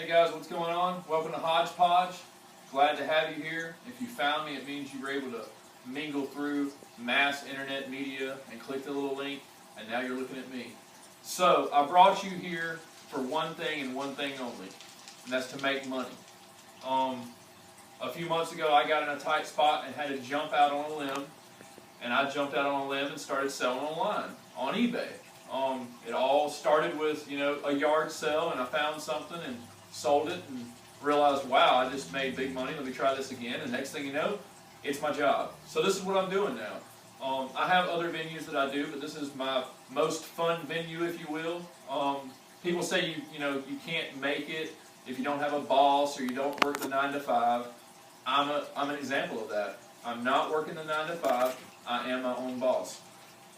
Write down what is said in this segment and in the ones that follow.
Hey guys, what's going on? Welcome to Hodgepodge. Glad to have you here. If you found me, it means you were able to mingle through mass internet media and click the little link, and now you're looking at me. So, I brought you here for one thing and one thing only, and that's to make money. A few months ago, I got in a tight spot and had to jump out on a limb, and I jumped out on a limb and started selling online on eBay. It all started with, a yard sale, and I found something and sold it and realized, wow, I just made big money. Let me try this again. And next thing you know, it's my job. So this is what I'm doing now. I have other venues that I do, but this is my most fun venue, if you will. People say you can't make it if you don't have a boss or you don't work the 9 to 5. I'm an example of that. I'm not working the 9 to 5. I am my own boss.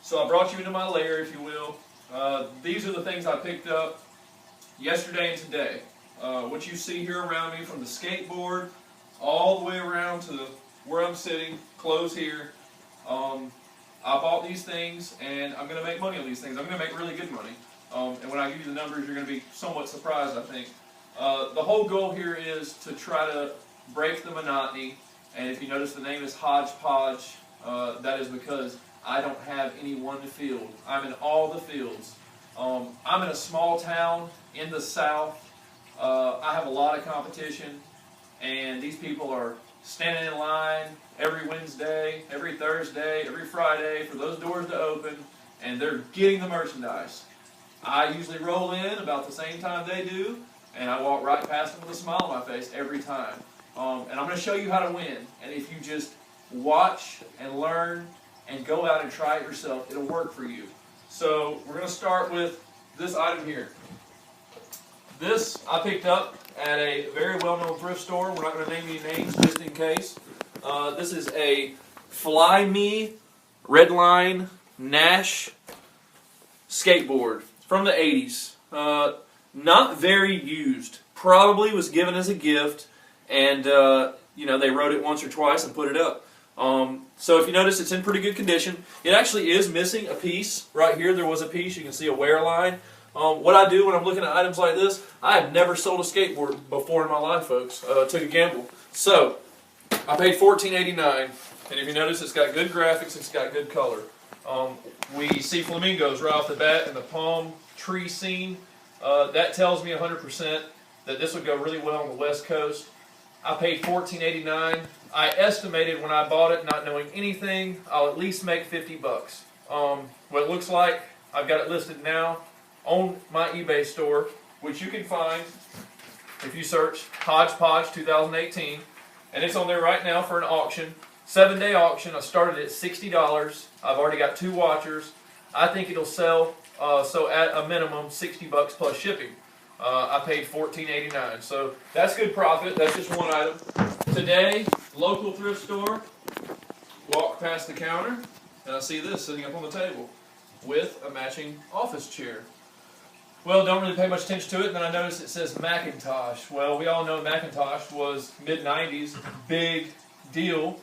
So I brought you into my lair, if you will. These are the things I picked up yesterday and today. What you see here around me, from the skateboard all the way around to where I'm sitting, clothes here. I bought these things, and I'm going to make money on these things. I'm going to make really good money. And when I give you the numbers, you're going to be somewhat surprised, I think. The whole goal here is to try to break the monotony. And if you notice, the name is Hodgepodge. That is because I don't have any one field. I'm in all the fields. I'm in a small town in the South. I have a lot of competition, and these people are standing in line every Wednesday, every Thursday, every Friday for those doors to open, and they're getting the merchandise. I usually roll in about the same time they do, and I walk right past them with a smile on my face every time. And I'm going to show you how to win, and if you just watch and learn and go out and try it yourself, it'll work for you. So we're going to start with this item here. This I picked up at a very well-known thrift store. We're not going to name any names just in case. This is a Fly Me Redline Nash skateboard from the 80s. Not very used. Probably was given as a gift, and they wrote it once or twice and put it up. So if you notice, it's in pretty good condition. It actually is missing a piece. Right here there was a piece. You can see a wear line. What I do when I'm looking at items like this, I have never sold a skateboard before in my life, folks. Took a gamble. So I paid $14.89, and if you notice, it's got good graphics, it's got good color. We see flamingos right off the bat in the palm tree scene. That tells me 100% that this would go really well on the West Coast. I paid $14.89. I estimated when I bought it, not knowing anything, I'll at least make $50. What it looks like, I've got it listed now on my eBay store, which you can find if you search Hodgepodge 2018, and it's on there right now for an auction. 7-day auction. I started at $60. I've already got 2 watchers. I think it'll sell, so at a minimum, $60 plus shipping. I paid $14.89, so that's good profit. That's just one item. Today, local thrift store, walk past the counter, and I see this sitting up on the table with a matching office chair. Well, don't really pay much attention to it, and then I notice it says Macintosh. Well, we all know Macintosh was mid-90s, big deal.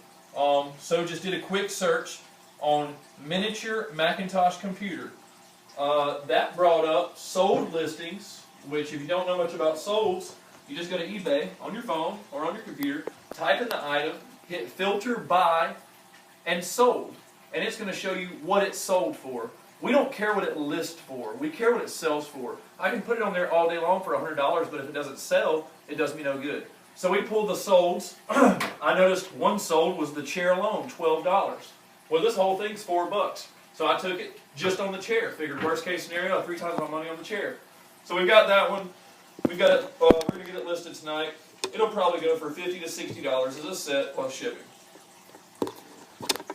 So just did a quick search on miniature Macintosh computer. That brought up sold listings, which if you don't know much about solds, you just go to eBay on your phone or on your computer, type in the item, hit filter by, and sold. And it's going to show you what it's sold for. We don't care what it lists for. We care what it sells for. I can put it on there all day long for $100, but if it doesn't sell, it does me no good. So we pulled the solds. I noticed one sold was the chair alone, $12. Well, this whole thing's $4. So I took it just on the chair. Figured worst case scenario, 3 times my money on the chair. So we've got that one. We've got it. We're going to get it listed tonight. It'll probably go for $50 to $60 as a set plus shipping.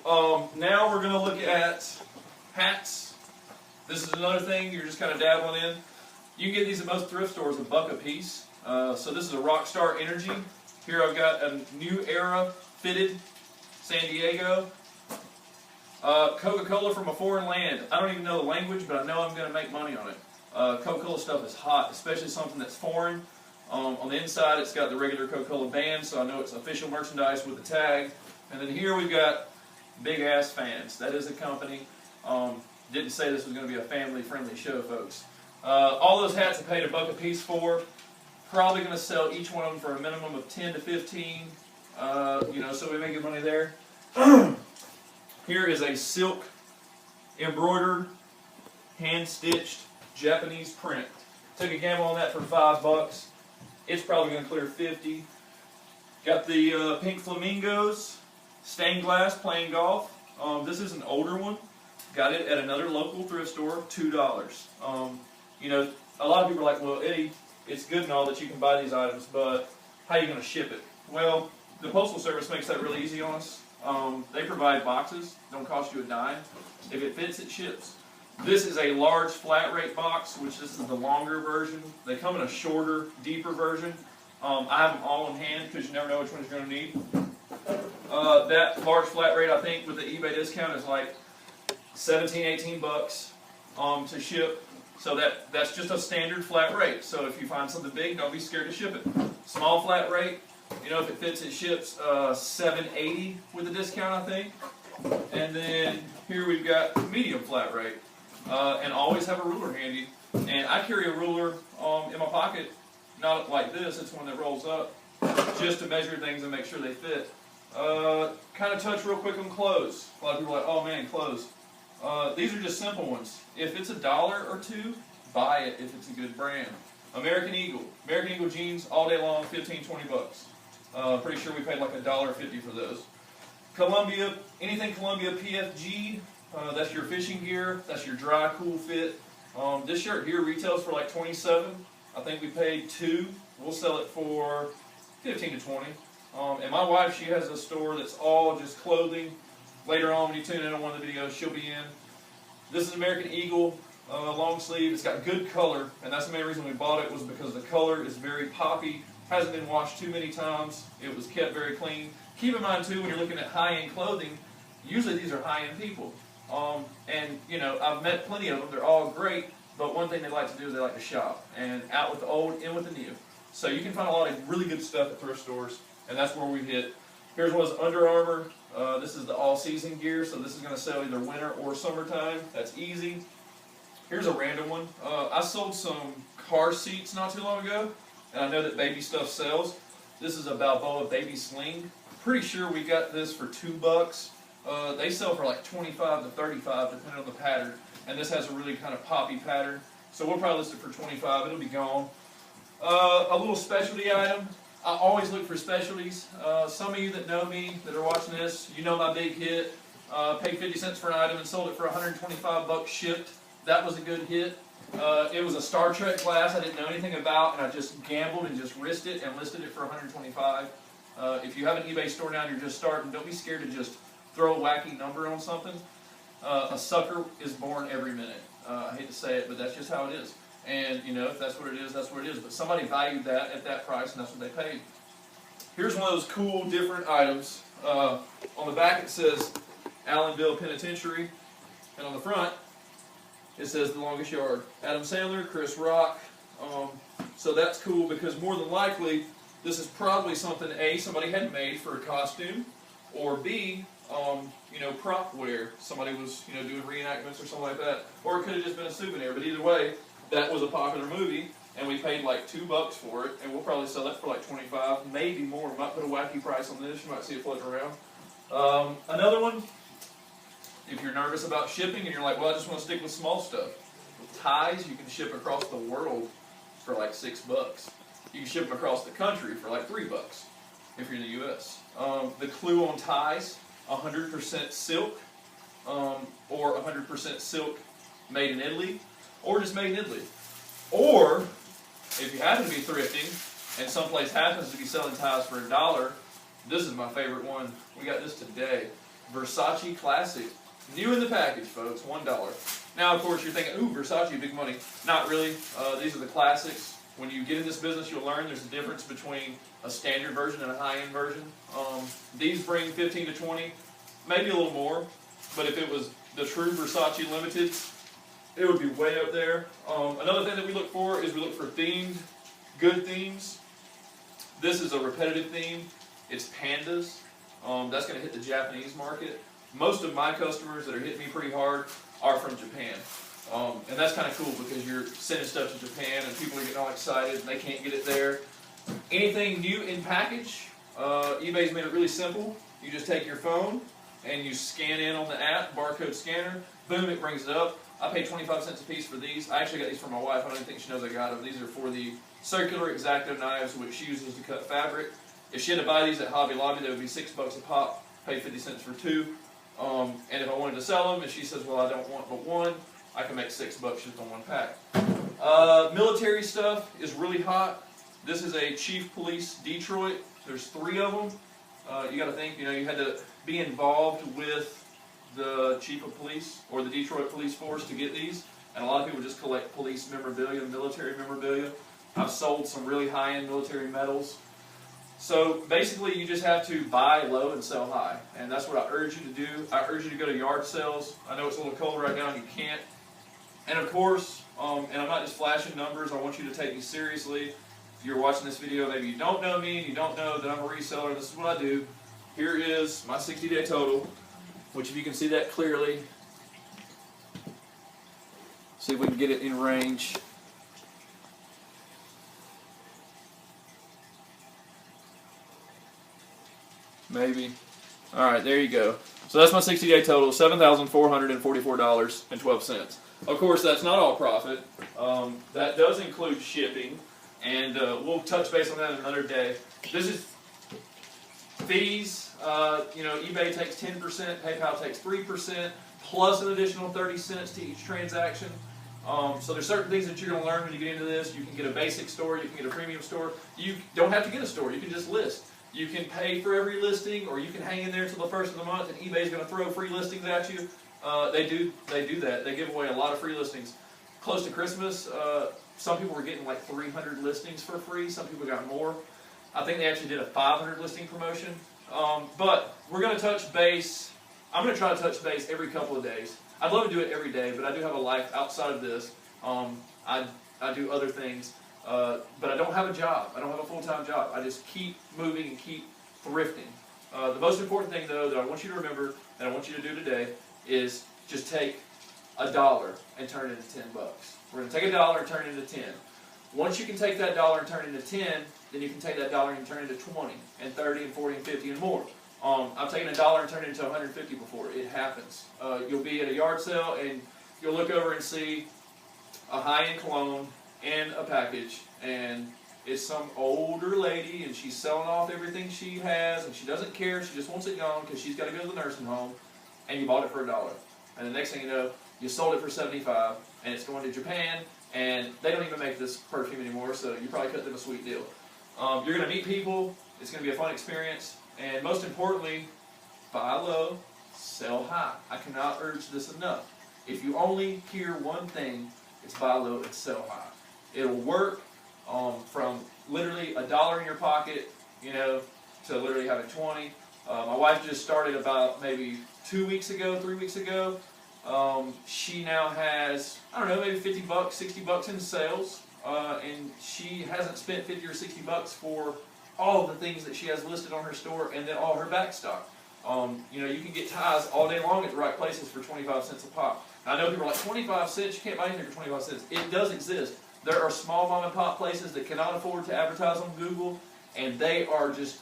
Now we're going to look at hats. This is another thing you're just kind of dabbling in. You can get these at most thrift stores $1 a piece. So this is a Rockstar Energy. Here I've got a New Era fitted San Diego. Coca-Cola from a foreign land. I don't even know the language, but I know I'm going to make money on it. Coca-Cola stuff is hot, especially something that's foreign. On the inside, it's got the regular Coca-Cola band, so I know it's official merchandise with the tag. And then here we've got Big Ass Fans. That is a company. Didn't say this was going to be a family-friendly show, folks. All those hats I paid $1 a piece for. Probably going to sell each one of them for a minimum of 10 to 15. So we make good money there. Here is a silk embroidered, hand-stitched Japanese print. Took a gamble on that for $5. It's probably going to clear 50. Got the pink flamingos, stained glass, playing golf. This is an older one. Got it at another local thrift store, $2. A lot of people are like, well, Eddie, it's good and all that you can buy these items, but how are you going to ship it? Well, the Postal Service makes that really easy on us. They provide boxes, don't cost you a dime. If it fits, it ships. This is a large flat rate box, which this is the longer version. They come in a shorter, deeper version. I have them all in hand because you never know which ones you're going to need. That large flat rate, I think, with the eBay discount is like 17, 18 bucks to ship. So that's just a standard flat rate. So if you find something big, don't be scared to ship it. Small flat rate, if it fits, it ships $7.80 with a discount, I think. And then here we've got medium flat rate. And always have a ruler handy. And I carry a ruler in my pocket, not like this, it's one that rolls up, just to measure things and make sure they fit. Kind of touch real quick on clothes. A lot of people are like, oh man, clothes. These are just simple ones. If it's $1 or $2, buy it if it's a good brand. American Eagle jeans all day long, 15, 20 bucks. Pretty sure we paid like $1.50 for those. Columbia, anything Columbia PFG, that's your fishing gear, that's your dry, cool fit. This shirt here retails for like $27. I think we paid $2. We'll sell it for 15 to 20. And my wife, she has a store that's all just clothing. Later on, when you tune in on one of the videos, she'll be in. This is American Eagle, long sleeve. It's got good color, and that's the main reason we bought it was because the color is very poppy. Hasn't been washed too many times. It was kept very clean. Keep in mind, too, when you're looking at high-end clothing, usually these are high-end people. I've met plenty of them. They're all great, but one thing they like to do is they like to shop. And out with the old, in with the new. So you can find a lot of really good stuff at thrift stores, and that's where we hit. Here's one's Under Armour. This is the all-season gear, so this is going to sell either winter or summertime. That's easy. Here's a random one. I sold some car seats not too long ago, and I know that baby stuff sells. This is a Balboa baby sling. Pretty sure we got this for $2. They sell for like 25 to 35 depending on the pattern, and this has a really kind of poppy pattern. So we'll probably list it for 25. It'll be gone. A little specialty item. I always look for specialties. Some of you that know me, that are watching this, you know my big hit. Paid 50 cents for an item and sold it for 125 bucks shipped. That was a good hit. It was a Star Trek glass I didn't know anything about, and I just gambled and just risked it and listed it for 125. If you have an eBay store now and you're just starting, don't be scared to just throw a wacky number on something. A sucker is born every minute. I hate to say it, but that's just how it is. And, if that's what it is, that's what it is. But somebody valued that at that price, and that's what they paid. Here's one of those cool, different items. On the back, it says Allenville Penitentiary. And on the front, it says The Longest Yard. Adam Sandler, Chris Rock. So that's cool because more than likely, this is probably something, A, somebody had made for a costume, or B, prop wear. Somebody was, doing reenactments or something like that. Or it could have just been a souvenir. But either way, that was a popular movie, and we paid like $2 for it, and we'll probably sell that for like 25, maybe more. We might put a wacky price on this. You might see it floating around. Another one, if you're nervous about shipping and you're like, well, I just want to stick with small stuff. With ties, you can ship across the world for like $6. You can ship them across the country for like $3 if you're in the U.S. The clue on ties, 100% silk, or 100% silk made in Italy, or just made in Italy. Or, if you happen to be thrifting, and someplace happens to be selling ties for $1, this is my favorite one. We got this today. Versace Classic. New in the package, folks, $1. Now, of course, you're thinking, ooh, Versace, big money. Not really. These are the classics. When you get in this business, you'll learn there's a difference between a standard version and a high-end version. These bring 15 to 20, maybe a little more. But if it was the true Versace Limited, it would be way up there. Another thing that we look for is we look for themed, good themes. This is a repetitive theme. It's pandas. That's going to hit the Japanese market. Most of my customers that are hitting me pretty hard are from Japan. And that's kind of cool because you're sending stuff to Japan and people are getting all excited and they can't get it there. Anything new in package, eBay's made it really simple. You just take your phone and you scan in on the app, barcode scanner, boom, it brings it up. I paid 25 cents a piece for these. I actually got these for my wife. I don't even think she knows I got them. These are for the circular X-Acto knives, which she uses to cut fabric. If she had to buy these at Hobby Lobby, they would be $6 a pop. Pay 50 cents for two. And if I wanted to sell them, and she says, well, I don't want but one, I can make $6 just on one pack. Military stuff is really hot. This is a Chief Police Detroit. There's 3 of them. You got to think, you had to be involved with the Chief of Police or the Detroit Police Force to get these. And a lot of people just collect police memorabilia, military memorabilia. I've sold some really high-end military medals. So basically you just have to buy low and sell high. And that's what I urge you to do. I urge you to go to yard sales. I know it's a little cold right now and you can't. And of course, and I'm not just flashing numbers, I want you to take me seriously. If you're watching this video, maybe you don't know me and you don't know that I'm a reseller, this is what I do. Here is my 60-day total, which if you can see that clearly, see if we can get it in range. Maybe. Alright, there you go. So that's my 60-day total, $7,444.12. Of course, that's not all profit. That does include shipping, and we'll touch base on that another day. This is fees. eBay takes 10%, PayPal takes 3%, plus an additional 30 cents to each transaction. So there's certain things that you're going to learn when you get into this. You can get a basic store, you can get a premium store. You don't have to get a store, you can just list. You can pay for every listing, or you can hang in there until the first of the month, and eBay's going to throw free listings at you. They do that. They give away a lot of free listings. Close to Christmas, some people were getting like 300 listings for free. Some people got more. I think they actually did a 500 listing promotion. But we're going to touch base. I'm going to try to touch base every couple of days. I'd love to do it every day, but I do have a life outside of this. I do other things. But I don't have a job. I don't have a full-time job. I just keep moving and keep thrifting. The most important thing, though, that I want you to remember, and I want you to do today, is just take $1 and turn it into $10. We're going to take $1 and turn it into 10. Once you can take that $1 and turn it into 10, then you can take that $1 and turn it into 20, and 30, and 40, and 50, and more. I've taken $1 and turned it into 150 before. It happens. You'll be at a yard sale, and you'll look over and see a high-end cologne and a package, and it's some older lady, and she's selling off everything she has, and she doesn't care. She just wants it gone because she's got to go to the nursing home, and you bought it for $1. And the next thing you know, you sold it for $75, and it's going to Japan, and they don't even make this perfume anymore, so you probably cut them a sweet deal. You're going to meet people. It's going to be a fun experience, and most importantly, buy low, sell high. I cannot urge this enough. If you only hear one thing, it's buy low and sell high. It'll work from literally $1 in your pocket, to literally having 20. My wife just started about maybe 2 weeks ago, 3 weeks ago. She now has, I don't know, maybe $50, $60 in sales, and she hasn't spent 50 or $60 for all the things that she has listed on her store and then all her back stock. You can get ties all day long at the right places for 25 cents a pop. I know people are like, 25 cents? You can't buy anything for 25 cents. It does exist. There are small mom and pop places that cannot afford to advertise on Google, and they are just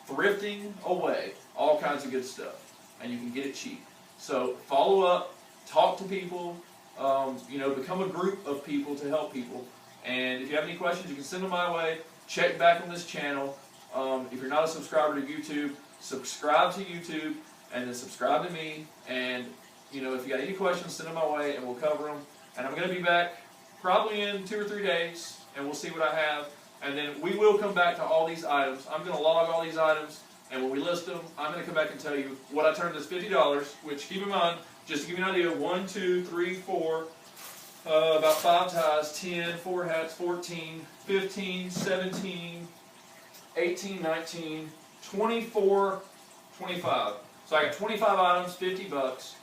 thrifting away all kinds of good stuff, and you can get it cheap. So follow up, talk to people, become a group of people to help people. And if you have any questions, you can send them my way. Check back on this channel. If you're not a subscriber to YouTube, subscribe to YouTube, and then subscribe to me. And if you got any questions, send them my way, and we'll cover them. And I'm going to be back probably in 2 or 3 days, and we'll see what I have. And then we will come back to all these items. I'm going to log all these items, and when we list them, I'm going to come back and tell you what I turned this $50, which, keep in mind, just to give you an idea, 1, 2, 3, 4, about 5 ties, 10, 4 hats, 14, 15, 17, 18, 19, 24, 25. So I got 25 items, $50.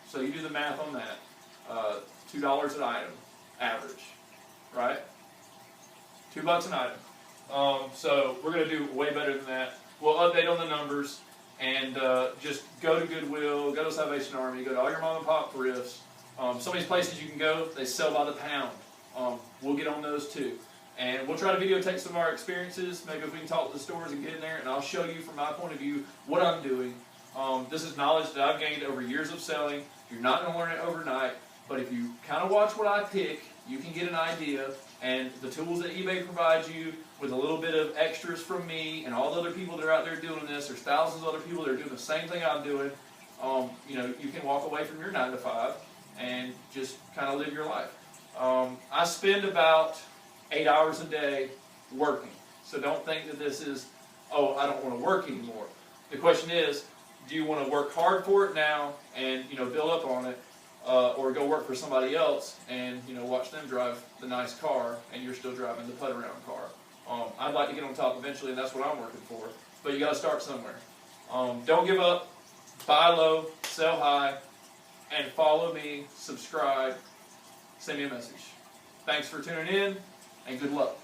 So you do the math on that. $2 an item, average, right? $2 an item. So we're going to do way better than that. We'll update on the numbers, and just go to Goodwill, go to Salvation Army, go to all your mom and pop thrifts. Some of these places you can go, they sell by the pound. We'll get on those too. And we'll try to videotape some of our experiences. Maybe if we can talk to the stores and get in there, and I'll show you from my point of view what I'm doing. This is knowledge that I've gained over years of selling. You're not going to learn it overnight, but if you kind of watch what I pick, you can get an idea. And the tools that eBay provides you, with a little bit of extras from me and all the other people that are out there doing this, there's thousands of other people that are doing the same thing I'm doing. You can walk away from your 9 to 5 and just kind of live your life. I spend about 8 hours a day working. So don't think that this is, oh, I don't want to work anymore. The question is, do you want to work hard for it now and build up on it, or go work for somebody else and watch them drive the nice car and you're still driving the put around car? I'd like to get on top eventually, and that's what I'm working for. But you got to start somewhere. Don't give up. Buy low, sell high, and follow me. Subscribe. Send me a message. Thanks for tuning in, and good luck.